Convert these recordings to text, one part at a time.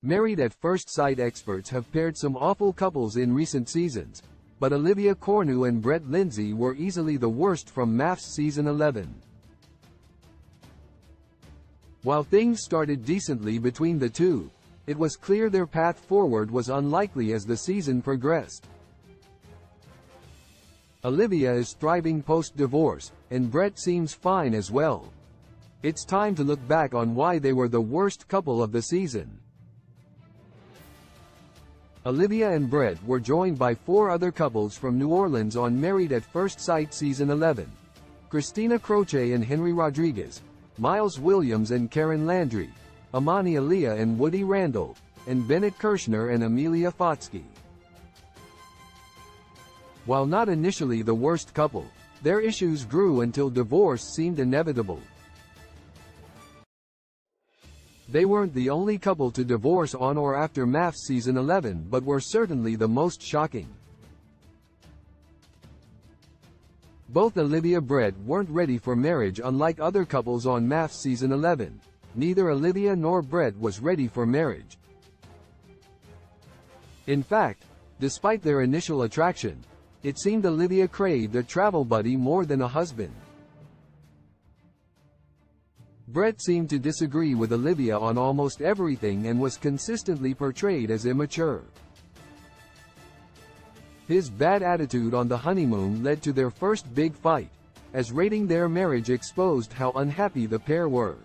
Married at First Sight experts have paired some awful couples in recent seasons, but Olivia Cornu and Brett Lindsay were easily the worst from MAFS Season 11. While things started decently between the two, it was clear their path forward was unlikely as the season progressed. Olivia is thriving post-divorce, and Brett seems fine as well. It's time to look back on why they were the worst couple of the season. Olivia and Brett were joined by 4 other couples from New Orleans on Married at First Sight Season 11. Christina Croce and Henry Rodriguez, Miles Williams and Karen Landry, Amani Aaliyah and Woody Randall, and Bennett Kirshner and Amelia Fotsky. While not initially the worst couple, their issues grew until divorce seemed inevitable. They weren't the only couple to divorce on or after MAFS Season 11 but were certainly the most shocking. Both Olivia and Brett weren't ready for marriage unlike other couples on MAFS Season 11. Neither Olivia nor Brett was ready for marriage. In fact, despite their initial attraction, it seemed Olivia craved a travel buddy more than a husband. Brett seemed to disagree with Olivia on almost everything and was consistently portrayed as immature. His bad attitude on the honeymoon led to their first big fight, as rating their marriage exposed how unhappy the pair were.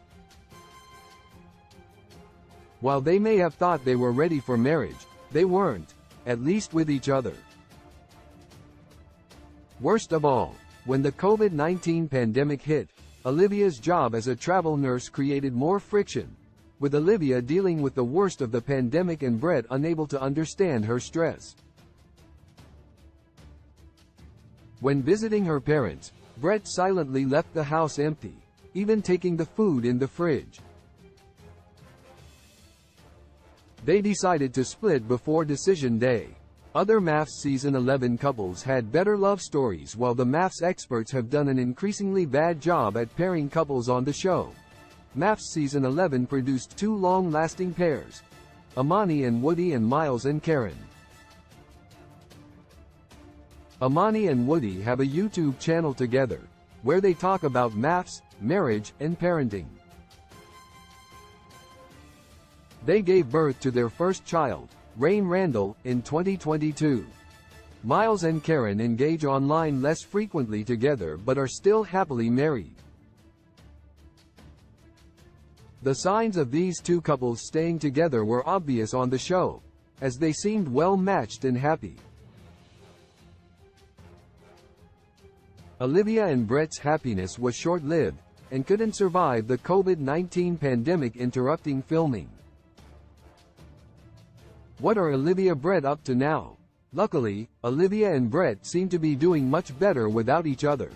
While they may have thought they were ready for marriage, they weren't, at least with each other. Worst of all, when the COVID-19 pandemic hit, Olivia's job as a travel nurse created more friction, with Olivia dealing with the worst of the pandemic and Brett unable to understand her stress. When visiting her parents, Brett silently left the house empty, even taking the food in the fridge. They decided to split before decision day. Other MAFS Season 11 couples had better love stories while the MAFS experts have done an increasingly bad job at pairing couples on the show. MAFS Season 11 produced 2 long-lasting pairs, Amani and Woody and Miles and Karen. Amani and Woody have a YouTube channel together, where they talk about MAFS, marriage, and parenting. They gave birth to their first child, Rain Randall, in 2022. Miles and Karen engage online less frequently together but are still happily married. The signs of these two couples staying together were obvious on the show, as they seemed well matched and happy. Olivia and Brett's happiness was short-lived, and couldn't survive the COVID-19 pandemic interrupting filming. What are Olivia and Brett up to now? Luckily, Olivia and Brett seem to be doing much better without each other.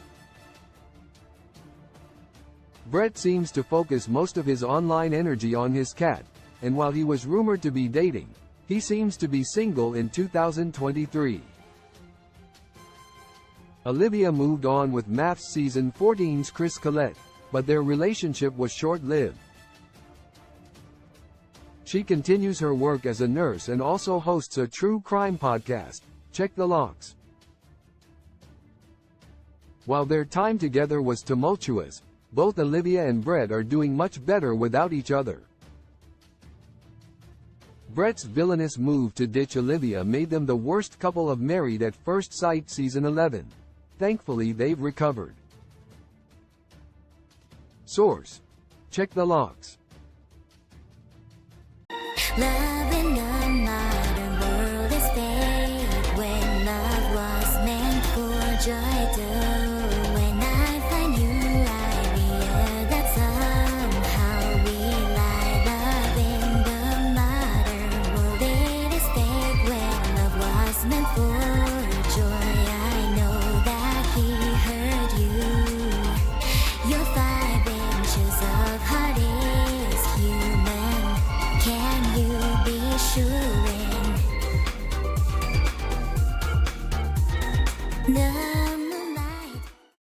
Brett seems to focus most of his online energy on his cat, and while he was rumored to be dating, he seems to be single in 2023. Olivia moved on with MAFS Season 14's Chris Collette, but their relationship was short-lived. She continues her work as a nurse and also hosts a true crime podcast, Check the Locks. While their time together was tumultuous, both Olivia and Brett are doing much better without each other. Brett's villainous move to ditch Olivia made them the worst couple of Married at First Sight Season 11. Thankfully they've recovered. Source: Check the Locks.